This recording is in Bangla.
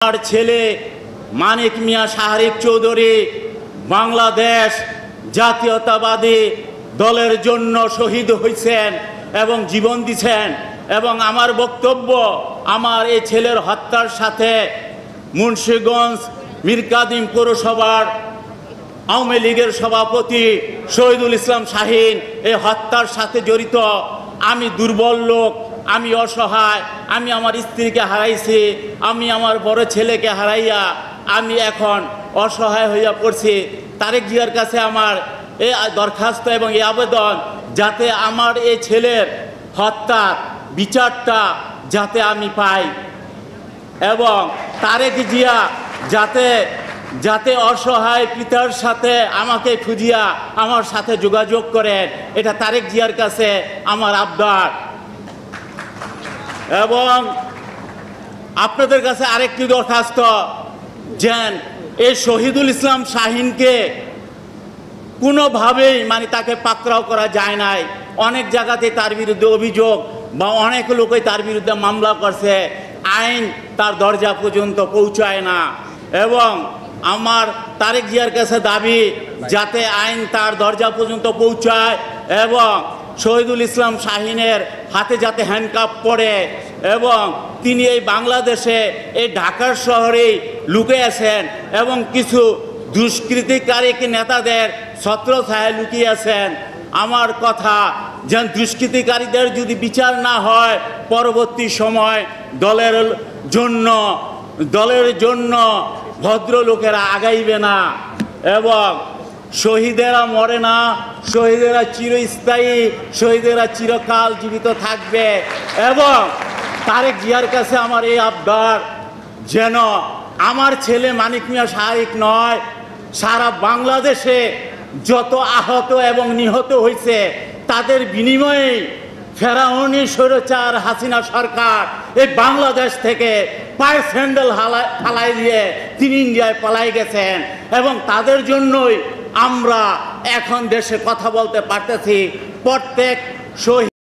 আমার ছেলে মানিক মিয়া শাহরিক চৌধুরী বাংলাদেশ জাতীয়তাবাদী দলের জন্য শহীদ হয়েছেন এবং জীবন দিয়েছেন। এবং আমার বক্তব্য, আমার এই ছেলের হত্যার সাথে মুন্সিগঞ্জ মীরকাদিম পৌরসভার আওয়ামী লীগের সভাপতি শহীদুল ইসলাম শাহীন এই হত্যার সাথে জড়িত। আমি দুর্বল লোক, আমি অসহায়, আমি আমার স্ত্রীকে হারাইছি, আমি আমার বড় ছেলেকে হারাইয়া আমি এখন অসহায় হইয়া পড়ছি। তারেক জিয়ার কাছে আমার এই দরখাস্ত এবং এই আবেদন, যাতে আমার এই ছেলের হত্যার বিচারটা যাতে আমি পাই এবং তারেক জিয়া যাতে অসহায় পিতার সাথে আমাকে খুঁজিয়া আমার সাথে যোগাযোগ করেন, এটা তারেক জিয়ার কাছে আমার আবদার। এবং আপনাদের কাছে আরেকটি দরখাস্ত, যেন এই শহীদুল ইসলাম শাহীনকে কোনোভাবেই তাকে পাকড়াও করা যায় নাই। অনেক জায়গাতে তার বিরুদ্ধে অভিযোগ বা অনেক লোকই তার বিরুদ্ধে মামলা করছে, আইন তার দরজা পর্যন্ত পৌঁছায় না। এবং আমার তারেক জিয়ার কাছে দাবি, যাতে আইন তার দরজা পর্যন্ত পৌঁছায় এবং শহীদুল ইসলাম শাহীনের হাতে যাতে হ্যান্ডকাপ পড়ে এবং তিনি এই বাংলাদেশে এই ঢাকার শহরেই লুকিয়ে আছেন এবং কিছু দুষ্কৃতিকারী নেতাদের ছত্রছায়ায় লুকিয়ে আছেন। আমার কথা, যেন দুষ্কৃতিকারীদের যদি বিচার না হয়, পরবর্তী সময় দলের জন্য ভদ্রলোকেরা আগাইবে না। এবং শহীদেরা মরে না, শহীদেরা চিরস্থায়ী, শহীদেরা চিরকাল জীবিত থাকবে। এবং তারেক জিয়ার কাছে আমার এই আবদার, যেন আমার ছেলে মানিক মিয়া শাহরিক নয়, সারা বাংলাদেশে যত আহত এবং নিহত হয়েছে তাদের বিনিময়ে ফেরাউনি স্বৈরাচার হাসিনা সরকার এই বাংলাদেশ থেকে পায়ে স্যান্ডেল ফালাই দিয়ে তিনি ইন্ডিয়ায় পালাই গেছেন। এবং তাদের জন্যই আমরা এখন দেশে কথা বলতে পারতেছি। প্রত্যেক শহীদ